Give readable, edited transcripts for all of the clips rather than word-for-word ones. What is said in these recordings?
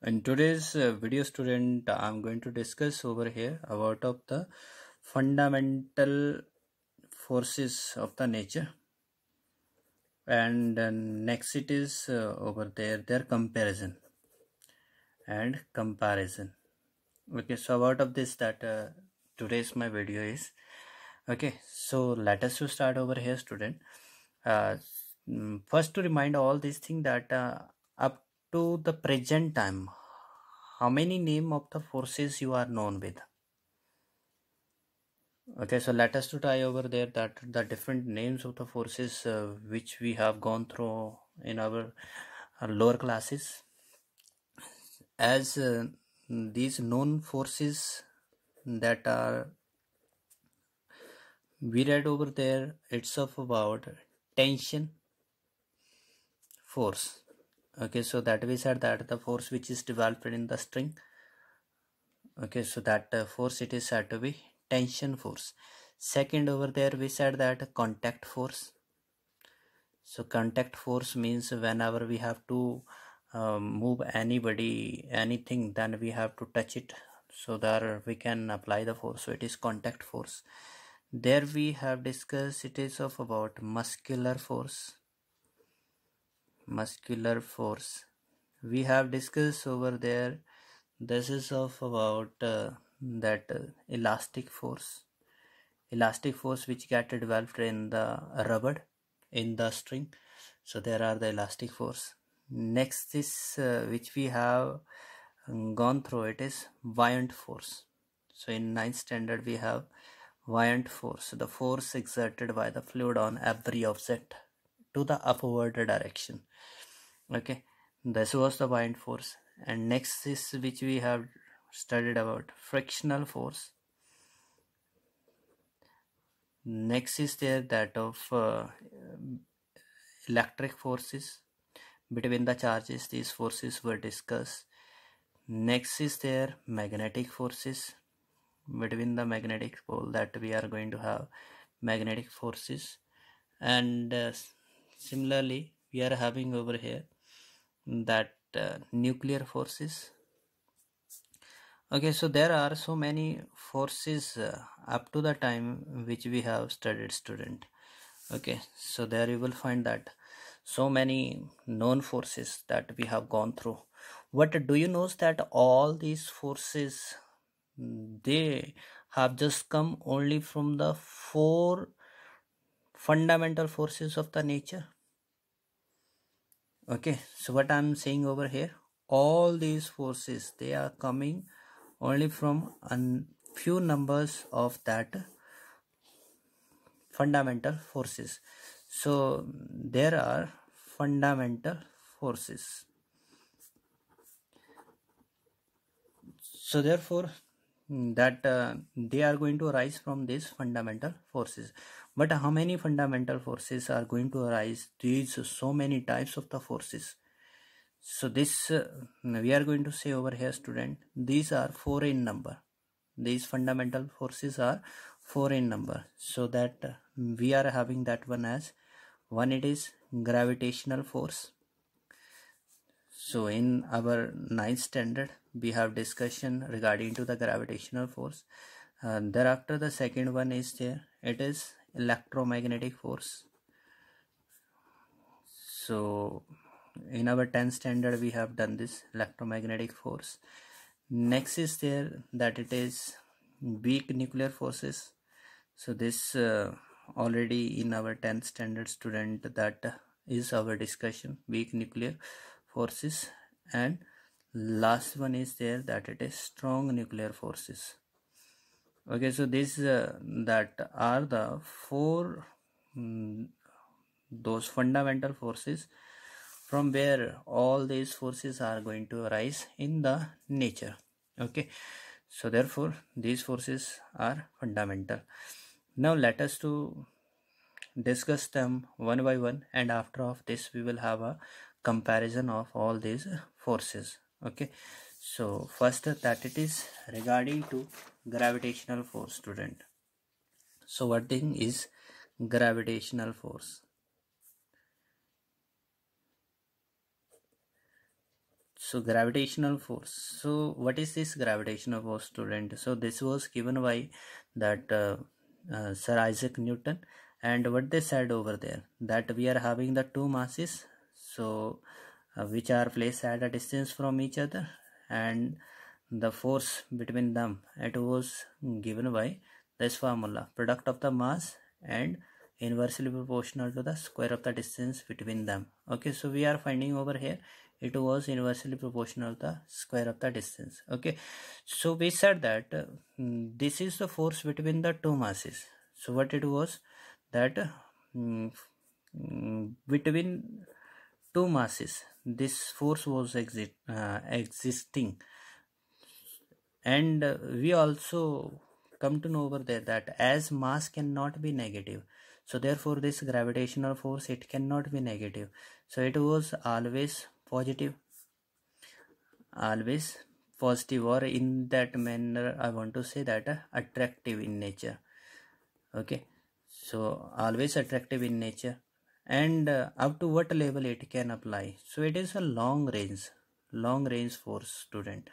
In today's video, student, I'm going to discuss over here about of the fundamental forces of the nature, and next it is over there their comparison and comparison. Okay, so about of this that today's my video is. Okay, so let us to start over here, student. uh, First to remind all these things that up to the present time, how many name of the forces you are known with? Okay, so let us to try over there that the different names of the forces which we have gone through in our lower classes. As these known forces that are we read over there, it's of about tension force. Okay, so that we said that the force which is developed in the string. Okay, so that force it is said to be tension force. Second over there we said that contact force. So contact force means whenever we have to move anybody, anything, then we have to touch it so that we can apply the force. So it is contact force. There we have discussed it is of about muscular force. Muscular force. We have discussed over there. This is of about that elastic force. Elastic force which get developed in the rubber, in the string. So there are the elastic force. Next is which we have gone through, it is buoyant force. So in ninth standard we have buoyant force, the force exerted by the fluid on every object to the upward direction. Okay, this was the buoyant force. And next is which we have studied about frictional force. Next is there that of electric forces between the charges. These forces were discussed. Next is there magnetic forces between the magnetic pole, that we are going to have magnetic forces. And similarly we are having over here that nuclear forces. Okay, so there are so many forces up to the time which we have studied, student. Okay, so there you will find that so many known forces that we have gone through. What do you know that all these forces, they have just come only from the four fundamental forces of the nature? Okay, so what I'm saying over here, all these forces, they are coming only from a few numbers of that fundamental forces. So there are fundamental forces. So therefore that they are going to arise from these fundamental forces. But how many fundamental forces are going to arise? These so many types of the forces. So this we are going to say over here, student, these are 4 in number. These fundamental forces are 4 in number. So that we are having that one as one, it is gravitational force. So in our ninth standard we have discussion regarding to the gravitational force. Thereafter the second one is there, it is electromagnetic force. So in our 10th standard we have done this electromagnetic force. Next is there that it is weak nuclear forces. So this already in our 10th standard, student, that is our discussion, weak nuclear forces. And last one is there that it is strong nuclear forces. Okay, so this that are the four those fundamental forces from where all these forces are going to arise in the nature. Okay, so therefore these forces are fundamental. Now let us to discuss them one by one, and after of this we will have a comparison of all these forces. Okay, so first that it is regarding to gravitational force, student. So what thing is gravitational force? So gravitational force. So what is this gravitational force, student? So this was given by that Sir Isaac Newton, and what they said over there, that we are having the two masses, so which are placed at a distance from each other, and the force between them, it was given by this formula, product of the mass and inversely proportional to the square of the distance between them. Okay, so we are finding over here it was inversely proportional to the square of the distance. Okay, so we said that this is the force between the two masses. So what it was, that between two masses this force was existing, and we also come to know over there that as mass cannot be negative, so therefore this gravitational force, it cannot be negative, so it was always positive, or in that manner I want to say that attractive in nature. Okay, so always attractive in nature. And up to what level it can apply, so it is a long range force, student.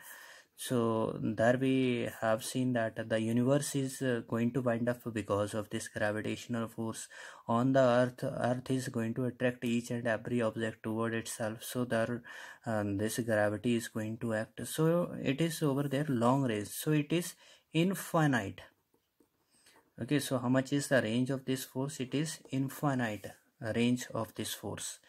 So there we have seen that the universe is going to wind up because of this gravitational force on the earth is going to attract each and every object toward itself, so there this gravity is going to act. So it is over there long range, so it is infinite. Okay, so how much is the range of this force? It is infinite range of this force.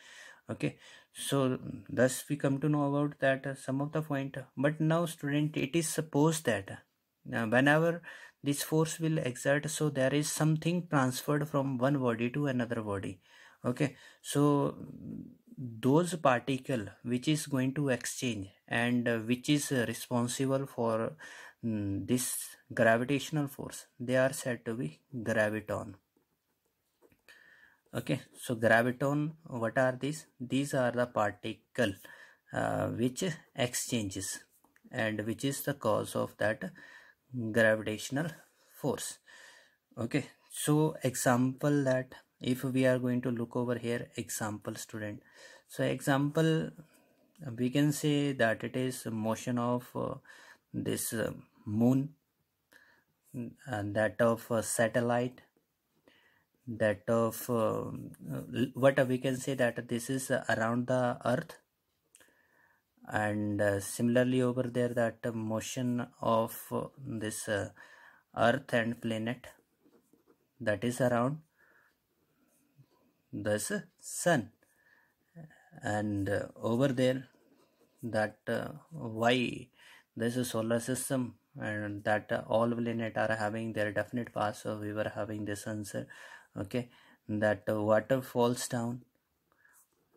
Okay, so thus we come to know about that some of the point. But now, student, it is supposed that whenever this force will exert, so there is something transferred from one body to another body. Okay, so those particle which is going to exchange and which is responsible for this gravitational force, they are said to be graviton. Okay, so graviton, what are these? These are the particle which exchanges and which is the cause of that gravitational force. Okay, so example, that if we are going to look over here, example, student. So example, we can say that it is motion of this moon, and that of satellite, that of what we can say that this is around the earth, and similarly over there that motion of this earth and planet, that is around this sun, and over there that why this is solar system, and that all planet are having their definite path, so we were having this answer. Okay, that water falls down,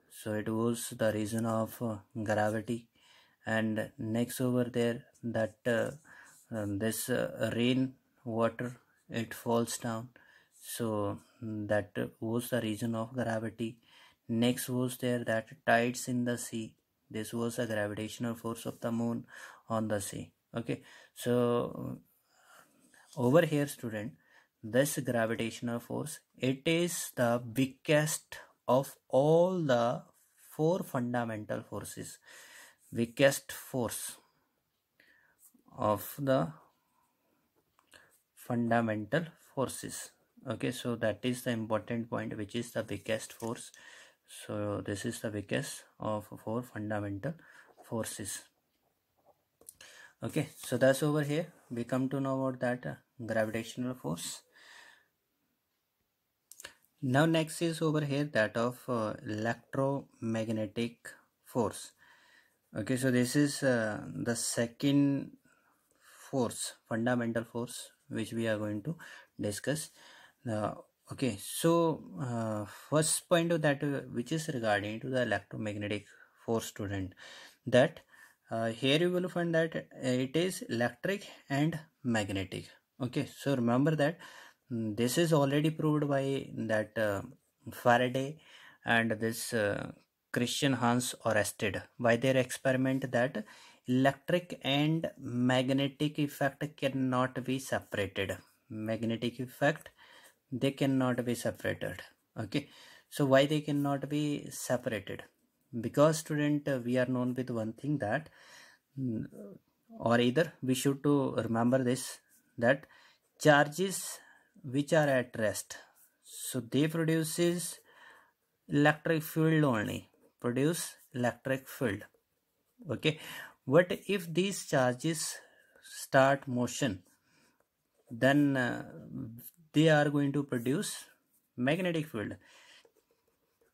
so it was the reason of gravity. And next over there that this rain water, it falls down, so that was the reason of gravity. Next was there that tides in the sea, this was a gravitational force of the moon on the sea. Okay, so over here, student, this gravitational force, it is the biggest of all the four fundamental forces, biggest force of the fundamental forces. Okay, so that is the important point, which is the biggest force. So this is the biggest of four fundamental forces. Okay, so that's over here we come to know about that gravitational force. Now next is over here that of electromagnetic force. Okay, so this is the second force, fundamental force, which we are going to discuss. Okay, so first point of that which is regarding to the electromagnetic force, student, that here you will find that it is electric and magnetic. Okay, so remember that this is already proved by that Faraday and this Christian Hans Ørsted by their experiment, that electric and magnetic effect cannot be separated. Magnetic effect, they cannot be separated. Okay, so why they cannot be separated? because student we are known with one thing that or either we should to remember this, that charges which are at rest, so they produces electric field only, produce electric field. Okay, what if these charges start motion, then they are going to produce magnetic field.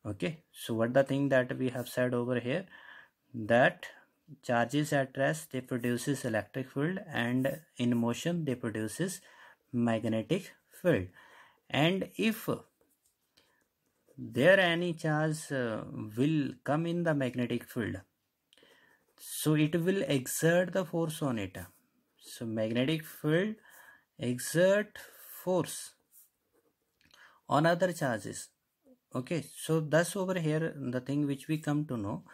Okay, so what the thing that we have said over here, that charges at rest they produces electric field, and in motion they produces magnetic field. And if there any charge will come in the magnetic field, so it will exert the force on it. So magnetic field exert force on other charges. Okay, so thus over here the thing which we come to know,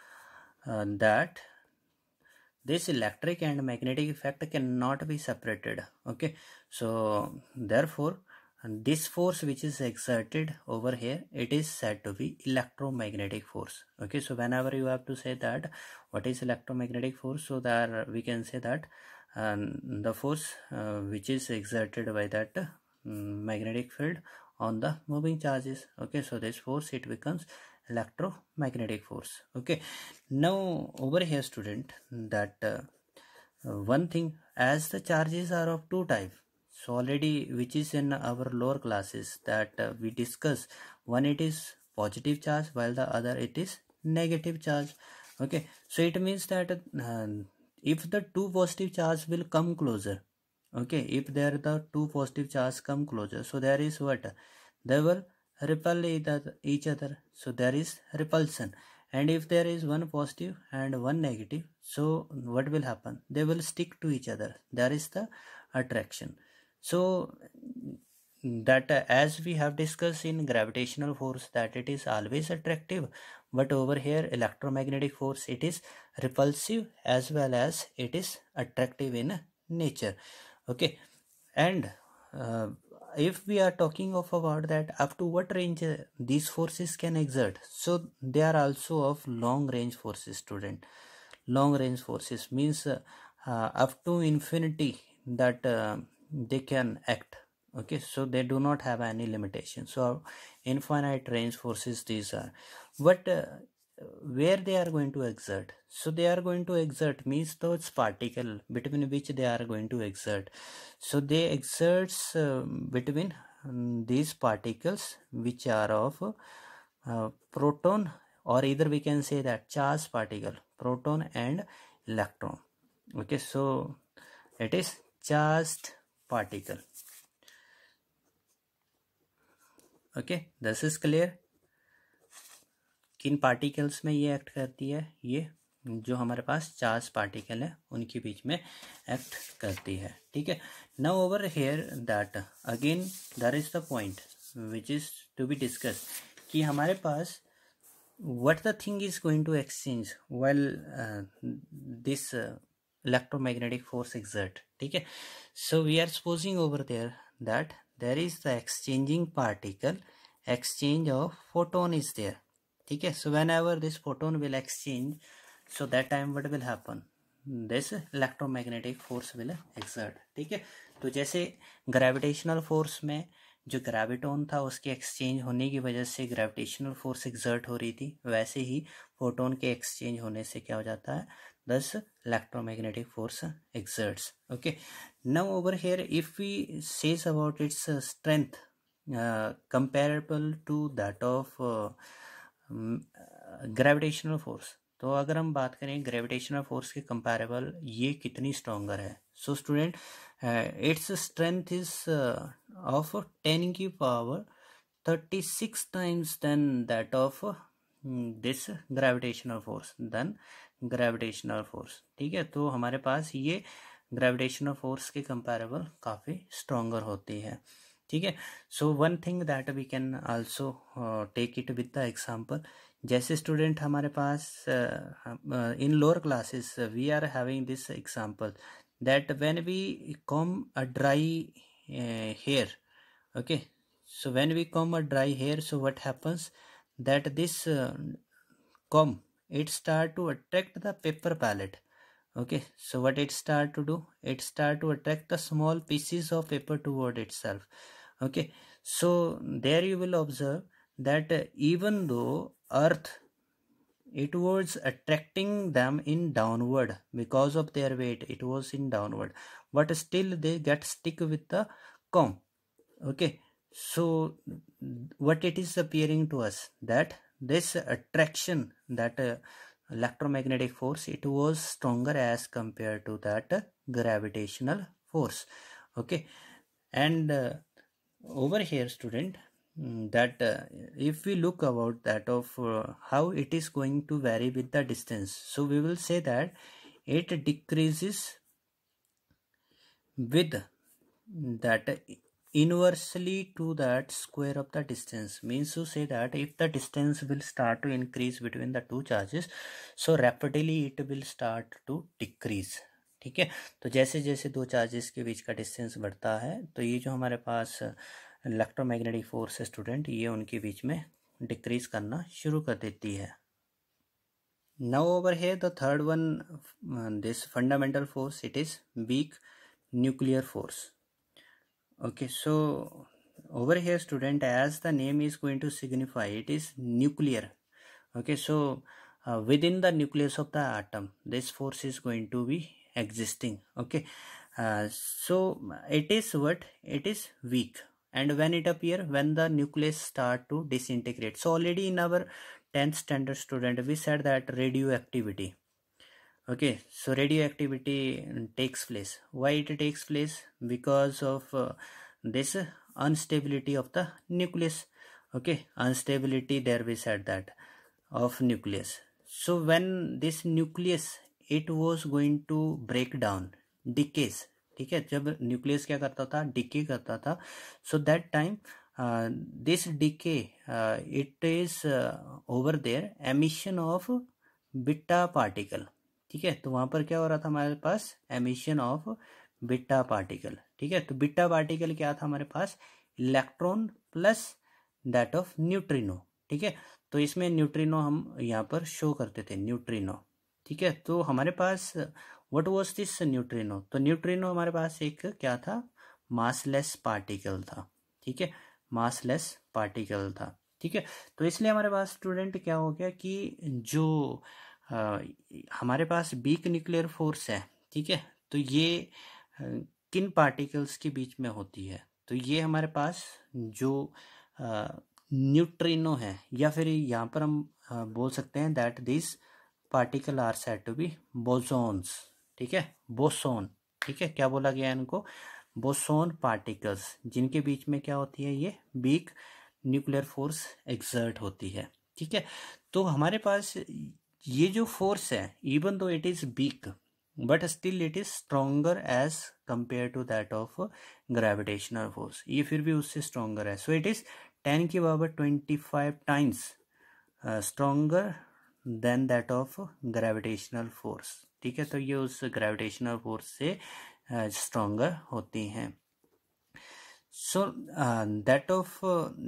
that this electric and magnetic effect cannot be separated. Okay, so therefore this force which is exerted over here, it is said to be electromagnetic force. Okay, so whenever you have to say that what is electromagnetic force, so there we can say that the force which is exerted by that magnetic field on the moving charges. Okay, so this force it becomes electromagnetic force. Okay, now over here student, that one thing, as the charges are of two types, so already which is in our lower classes that we discuss, one it is positive charge while the other it is negative charge. Okay, so it means that if the two positive charge will come closer, okay, if there the two positive charge come closer, so there is what, they will repel each other, so there is repulsion. And if there is one positive and one negative, so what will happen, they will stick to each other, there is the attraction. So that as we have discussed in gravitational force, that it is always attractive, but over here electromagnetic force it is repulsive as well as it is attractive in nature. Okay, and if we are talking of about that up to what range these forces can exert, so they are also of long range forces student. Long range forces means up to infinity that they can act. Okay, so they do not have any limitation, so infinite range forces these are. But where they are going to exert, so they are going to exert means those particle between which they are going to exert, so they exerts between these particles which are of proton, or either we can say that charged particle, proton and electron. Okay, so it is charged particle. Okay, this is clear. किन particles में ये act करती है, ये जो हमारे पास charge particle है उनके बीच में एक्ट करती है. ठीक है, now over here that again that is the point which is to be discuss, कि हमारे पास what the thing is going to exchange while this electromagnetic force exert. ठीक है, so we are supposing over there that there is the exchanging particle, exchange of photon is there. ठीक है, so whenever this photon will exchange, so that time what will happen, this electromagnetic force will exert. ठीक है, तो जैसे gravitational force में जो graviton था उसके एक्सचेंज होने की वजह से ग्रेविटेशनल फोर्स एक्सर्ट हो रही थी, वैसे ही फोटोन के एक्सचेंज होने से क्या हो जाता है, thus electromagnetic force exerts. Okay, now over here if we says about its strength comparable to that of gravitational force, तो अगर हम बात करें ग्रेविटेशनल फोर्स के कंपैरेबल ये कितनी स्ट्रॉन्गर है, so student it's strength is of 10 की power 36 times then that of this gravitational force, then gravitational force. ठीक है, तो हमारे पास ये ग्रेविटेशनल फोर्स के कंपैरेबल काफ़ी स्ट्रॉन्गर होती है. ठीक है, so one thing that we can also take it with the example, जैसे स्टूडेंट हमारे पास in lower classes we are having this example that when we comb a dry hair. Okay, so when we comb a dry hair, so what happens that this comb it start to attract the paper pellet. Okay, so what it start to do, it start to attract the small pieces of paper toward itself. Okay, so there you will observe that even though earth, it was attracting them in downward because of their weight, it was in downward, but still they get stick with the comb. Okay, so what it is appearing to us, that this attraction, that electromagnetic force, it was stronger as compared to that gravitational force. Okay, and over here student, that if we look about that of how it is going to vary with the distance, so we will say that it decreases with that inversely to that square of the distance. Means to say that if the distance will start to increase between the two charges, so rapidly it will start to decrease. ठीक है, तो जैसे जैसे दो charges के बीच का distance बढ़ता है, तो ये जो हमारे पास इलेक्ट्रोमैग्नेटिक फोर्स है स्टूडेंट, ये उनके बीच में डिक्रीज करना शुरू कर देती है. Now over here the third one, this fundamental force, it is weak nuclear force. Okay, so over here student, as the name is going to signify, it is nuclear. Okay, so within the nucleus of the atom, this force is going to be existing. Okay, so it is what, it is weak, and when it appear, when the nucleus start to disintegrate. So already in our 10th standard student, we said that radioactivity. Okay, so radioactivity takes place. Why it takes place? Because of this instability of the nucleus. Okay, instability, there we said that, of nucleus. So when this nucleus, it was going to break down, decays. ठीक है, जब nucleus क्या करता था, decay करता था, so that time this decay, it is over there emission of beta particle. ठीक है, तो वहां पर क्या हो रहा था हमारे पास, एमिशन ऑफ बीटा पार्टिकल. ठीक है, तो बीटा पार्टिकल क्या था हमारे पास, electron plus that of neutrino. ठीक है, तो इसमें न्यूट्रिनो हम यहाँ पर शो करते थे, न्यूट्रिनो. ठीक है, तो हमारे पास व्हाट वाज दिस न्यूट्रिनो, तो न्यूट्रिनो हमारे पास एक क्या था, मासलेस पार्टिकल था. ठीक है, मासलेस पार्टिकल था. ठीक है, तो इसलिए हमारे पास स्टूडेंट क्या हो गया कि जो हमारे पास वीक न्यूक्लियर फोर्स है, ठीक है, तो ये किन पार्टिकल्स के बीच में होती है, तो ये हमारे पास जो न्यूट्रिनो है, या फिर यहाँ पर हम बोल सकते हैं that this particle are said to be bosons. ठीक है, बोसोन. ठीक है, क्या बोला गया इनको, बोसोन पार्टिकल्स, जिनके बीच में क्या होती है, ये वीक न्यूक्लियर फोर्स एक्सर्ट होती है. ठीक है, तो हमारे पास ये जो फोर्स है, even though it is weak, but still it is stronger as compare to that of gravitational force. ये फिर भी उससे स्ट्रोंगर है. सो इट इज 10 की power 25 times stronger then that of gravitational force. ठीक है, तो ये उस ग्रेविटेशनल फोर्स से स्ट्रोंगर होती हैं. So that of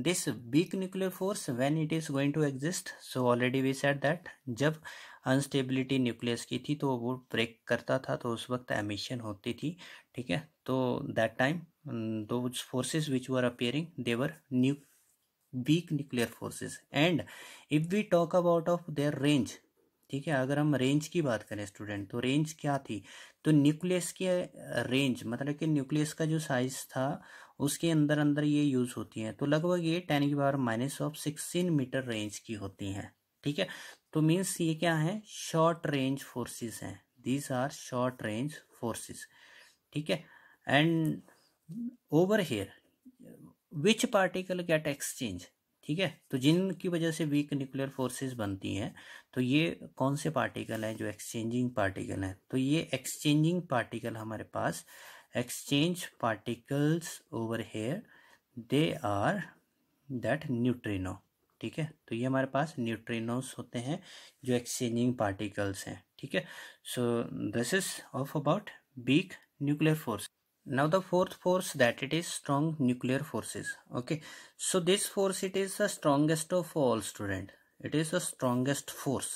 this weak nuclear force, when it is going to exist, so already we said that जब अनस्टेबिलिटी न्यूक्लियस की थी तो वो ब्रेक करता था, तो उस वक्त एमिशन होती थी. ठीक है, तो that time those forces which were appearing, they were weak nuclear forces. And if we talk about of their range, ठीक है, अगर हम रेंज की बात करें स्टूडेंट, तो रेंज क्या थी, तो न्यूक्लियस की रेंज, मतलब कि न्यूक्लियस का जो साइज था उसके अंदर अंदर ये यूज होती हैं, तो लगभग ये 10 की पावर -16 मीटर रेंज की होती हैं. ठीक है, तो मीन्स ये क्या है, शॉर्ट रेंज फोर्सेस हैं, these are short range forces. ठीक है, and over here which particle get exchange. ठीक है, तो जिनकी वजह से वीक न्यूक्लियर फोर्सेस बनती हैं, तो ये कौन से पार्टिकल हैं जो एक्सचेंजिंग पार्टिकल हैं, तो ये एक्सचेंजिंग पार्टिकल हमारे पास, exchange particles over here, they are that neutrino. ठीक है, तो ये हमारे पास न्यूट्रिनोस होते हैं जो एक्सचेंजिंग पार्टिकल्स हैं. ठीक है, सो this is of about week nuclear force. Now the fourth force, that it is strong nuclear forces. Okay, so this force, it is the strongest of all student, it is the strongest force,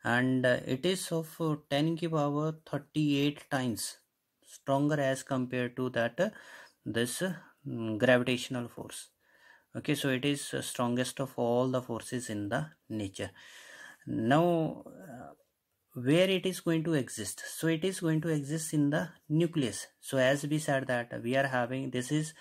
and it is of 10 की power 38 times stronger as compared to that this gravitational force. Okay, so it is strongest of all the forces in the nature. Now where it is going to exist? So it is going to exist in the nucleus. So as we said that we are having this is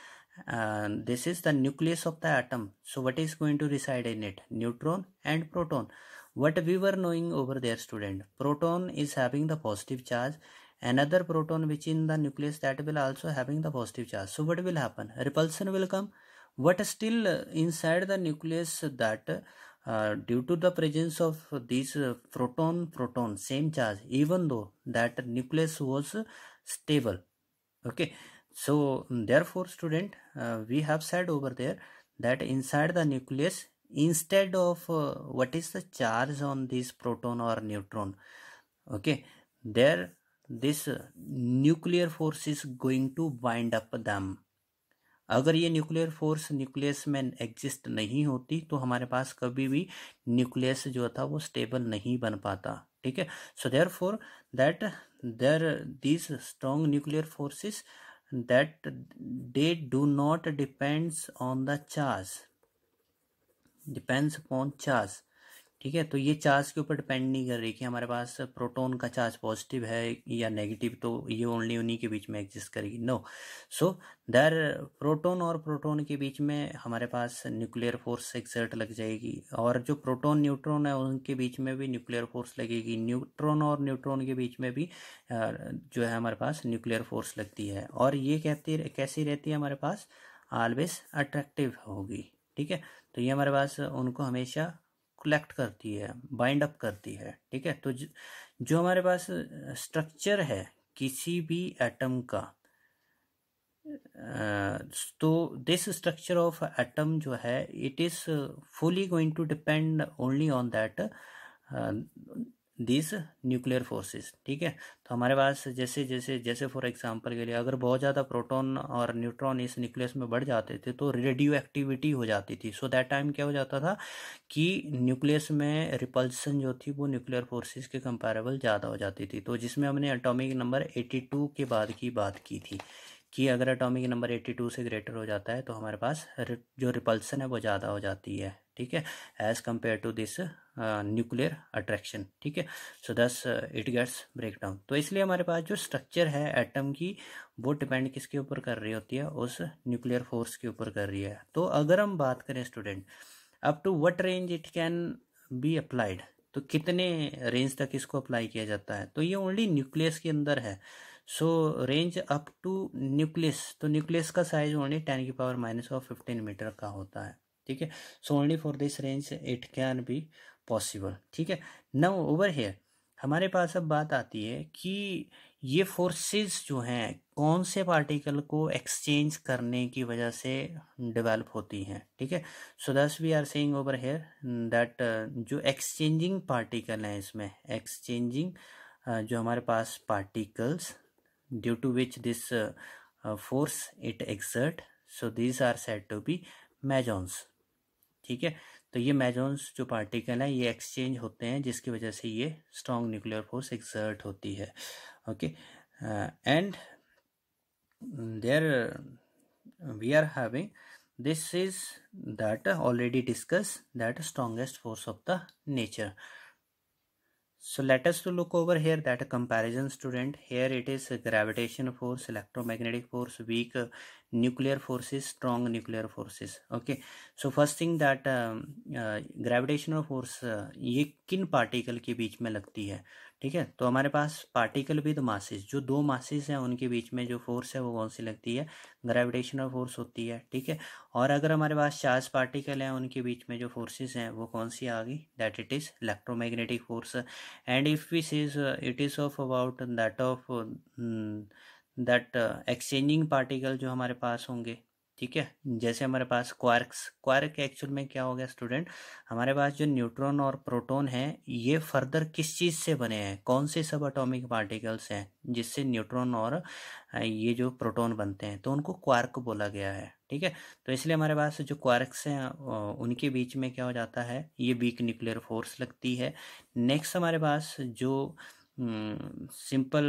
the nucleus of the atom. So what is going to reside in it? Neutron and proton. What we were knowing over there, student, proton is having the positive charge, another proton which in the nucleus that will also having the positive charge. So what will happen? Repulsion will come. What still inside the nucleus that due to the presence of these proton same charge, even though that nucleus was stable. Okay, so therefore student, we have said over there that inside the nucleus, instead of what is the charge on this proton or neutron, okay, there this nuclear force is going to bind up them. अगर ये nuclear force nucleus में exist नहीं होती तो हमारे पास कभी भी nucleus जो था वो स्टेबल नहीं बन पाता. ठीक है, so therefore that there these strong nuclear forces that they do not depends on the charge, depends upon charge. ठीक है, तो ये चार्ज के ऊपर डिपेंड नहीं कर रही कि हमारे पास प्रोटॉन का चार्ज पॉजिटिव है या नेगेटिव, तो ये ओनली उन्हीं के बीच में एग्जिस्ट करेगी. नो, सो देयर प्रोटॉन और प्रोटॉन के बीच में हमारे पास न्यूक्लियर फोर्स एक्सर्ट लग जाएगी, और जो प्रोटॉन न्यूट्रॉन है उनके बीच में भी न्यूक्लियर फोर्स लगेगी. न्यूट्रॉन और न्यूट्रॉन के बीच में भी जो है हमारे पास न्यूक्लियर फोर्स लगती है, और ये कैसी रहती है हमारे पास? ऑलवेज अट्रैक्टिव होगी. ठीक है, तो ये हमारे पास उनको हमेशा कलेक्ट करती है, बाइंड अप करती है. ठीक है, तो जो हमारे पास स्ट्रक्चर है किसी भी एटम का, तो दिस स्ट्रक्चर ऑफ एटम जो है it is fully going to depend only on that this nuclear forces. ठीक है, तो हमारे पास जैसे फॉर एग्जांपल के लिए अगर बहुत ज़्यादा प्रोटॉन और न्यूट्रॉन इस न्यूक्लियस में बढ़ जाते थे तो रेडियो एक्टिविटी हो जाती थी. सो दैट टाइम क्या हो जाता था कि न्यूक्लियस में रिपल्सन जो थी वो न्यूक्लियर फोर्सेस के कंपैरेबल ज़्यादा हो जाती थी. तो जिसमें हमने एटॉमिक नंबर 82 के बाद की बात की थी कि अगर एटॉमिक नंबर 82 से ग्रेटर हो जाता है तो हमारे पास जो रिपल्सन है वो ज़्यादा हो जाती है. ठीक है, as compare to this nuclear attraction. ठीक है, so thus it gets break down. तो इसलिए हमारे पास जो स्ट्रक्चर है एटम की वो डिपेंड किसके ऊपर कर रही होती है? उस न्यूक्लियर फोर्स के ऊपर कर रही है. तो अगर हम बात करें student, up to what range it can be applied, तो कितने रेंज तक इसको अप्लाई किया जाता है? तो ये ओनली न्यूक्लियस के अंदर है. So range up to nucleus, तो न्यूक्लियस का साइज ओनली 10⁻⁻15 मीटर का होता है. ठीक है, so only for this range it can be possible. ठीक है, नाउ ओवर हियर हमारे पास अब बात आती है कि ये फोर्सेस जो हैं कौन से पार्टिकल को एक्सचेंज करने की वजह से डेवलप होती हैं. ठीक है, so this we are saying over here that जो एक्सचेंजिंग पार्टिकल हैं, इसमें एक्सचेंजिंग जो हमारे पास particles due to which this force it exert, so these are said to be mesons. ठीक है, तो ये मैजॉन्स जो पार्टिकल हैं ये एक्सचेंज होते हैं जिसकी वजह से ये स्ट्रॉन्ग न्यूक्लियर फोर्स एक्सर्ट होती है. Okay, and there we are having this is that already discuss that strongest force of the nature. So let us to look over here that a comparison student. Here it is gravitation force, electromagnetic force, weak nuclear forces, strong nuclear forces. Okay, so first thing that gravitational force ये किन particle के बीच में लगती है? ठीक है, तो हमारे पास पार्टिकल विद मासेस, जो दो मासेस हैं उनके बीच में जो फोर्स है वो कौन सी लगती है? ग्रेविटेशनल फोर्स होती है. ठीक है, और अगर हमारे पास चार्ज पार्टिकल हैं उनके बीच में जो फोर्सेस हैं वो कौन सी आ गई? That it is electromagnetic force. And if we says it is of about that of that exchanging particle जो हमारे पास होंगे. ठीक है, जैसे हमारे पास क्वार्क एक्चुअल में क्या हो गया स्टूडेंट? हमारे पास जो न्यूट्रॉन और प्रोटॉन है ये फर्दर किस चीज़ से बने हैं? कौन से सब एटॉमिक पार्टिकल्स हैं जिससे न्यूट्रॉन और ये जो प्रोटॉन बनते हैं? तो उनको क्वार्क बोला गया है. ठीक है। तो इसलिए हमारे पास जो क्वार्क्स हैं उनके बीच में क्या हो जाता है, ये वीक न्यूक्लियर फोर्स लगती है। नेक्स्ट हमारे पास जो सिंपल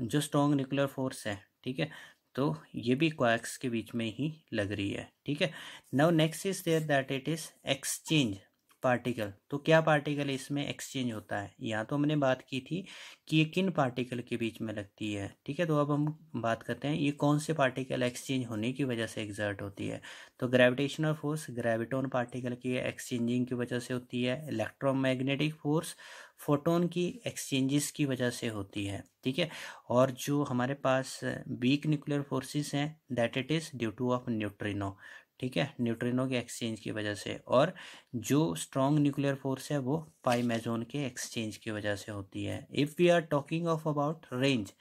जो स्ट्रॉन्ग न्यूक्लियर फोर्स है, ठीक है, तो ये भी क्वार्क्स के बीच में ही लग रही है, ठीक है। Now next is there that it is exchange particle. तो क्या पार्टिकल इसमें एक्सचेंज होता है, यहाँ तो हमने बात की थी कि ये किन पार्टिकल के बीच में लगती है, ठीक है। तो अब हम बात करते हैं ये कौन से पार्टिकल एक्सचेंज होने की वजह से एग्जर्ट होती है। तो ग्रेविटेशनल फोर्स ग्रेविटोन पार्टिकल की एक्सचेंजिंग की वजह से होती है। इलेक्ट्रोमैग्नेटिक फोर्स फोटोन की एक्सचेंजेस की वजह से होती है, ठीक है। और जो हमारे पास वीक न्यूक्लियर फोर्सेस हैं that it is due two of neutrino, ठीक है, न्यूट्रिनो के एक्सचेंज की वजह से। और जो स्ट्रॉन्ग न्यूक्लियर फोर्स है वो पाई मेजोन के एक्सचेंज की वजह से होती है। If we are talking of about range,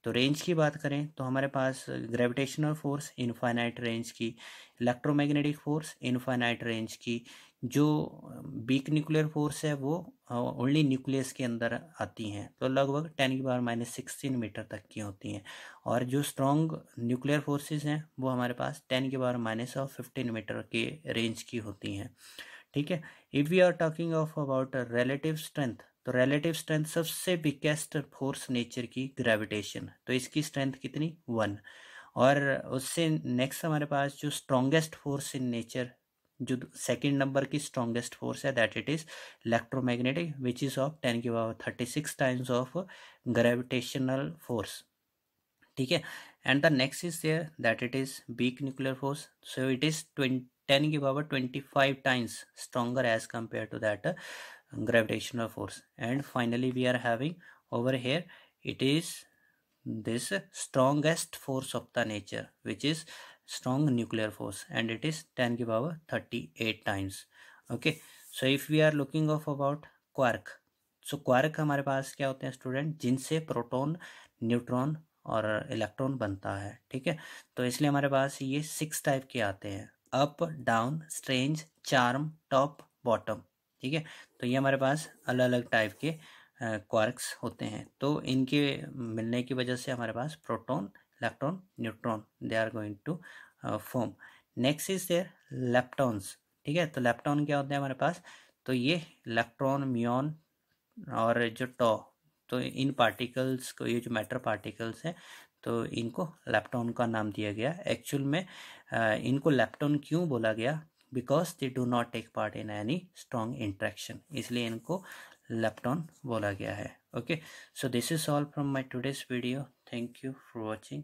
तो रेंज की बात करें तो हमारे पास ग्रेविटेशनल फोर्स इनफाइनाइट रेंज की, इलेक्ट्रोमैग्नेटिक फोर्स इनफाइनाइट रेंज की, जो वीक न्यूक्लियर फोर्स है वो ओनली न्यूक्लियस के अंदर आती हैं, तो लगभग 10⁻⁻16 मीटर तक की होती हैं। और जो स्ट्रॉन्ग न्यूक्लियर फोर्सेस हैं वो हमारे पास 10⁻⁻15 मीटर के रेंज की होती हैं, ठीक है। If we are talking of about relative strength, तो रिलेटिव स्ट्रेंथ सबसे बिगेस्ट फोर्स नेचर की ग्रेविटेशन, तो इसकी स्ट्रेंथ कितनी 1। और उससे नेक्स्ट हमारे पास जो स्ट्रॉन्गेस्ट फोर्स इन नेचर, जो सेकंड नंबर की स्ट्रॉन्गेस्ट फोर्स है that it is electromagnetic which is of 10⁻36 times of gravitational force, ठीक है। And the next is there that it is weak nuclear force, so it is 10⁻25 times stronger as compared to that gravitational force. And finally we are having over here it is this strongest force of the nature which is strong nuclear force, and it is 10⁻38 times. Okay, so if we are looking of about quark, so quark हमारे पास क्या होते हैं student, जिनसे proton neutron और electron बनता है, ठीक है। तो इसलिए हमारे पास ये 6 टाइप के आते हैं, up down strange charm top bottom, ठीक है। तो ये हमारे पास अलग अलग टाइप के क्वार्क्स होते हैं। तो इनके मिलने की वजह से हमारे पास proton electron neutron they are going to form. Next is there leptons, ठीक है। तो लेप्टॉन क्या होते हैं हमारे पास, तो ये इलेक्ट्रॉन म्यून और जो टॉ, तो इन पार्टिकल्स को, ये जो मैटर पार्टिकल्स हैं, तो इनको लेप्टॉन का नाम दिया गया। एक्चुअल में इनको लेप्टॉन क्यों बोला गया, because they do not take part in any strong interaction, इसलिए इनको लेप्टॉन बोला गया है। Okay, so this is all from my today's video, thank you for watching.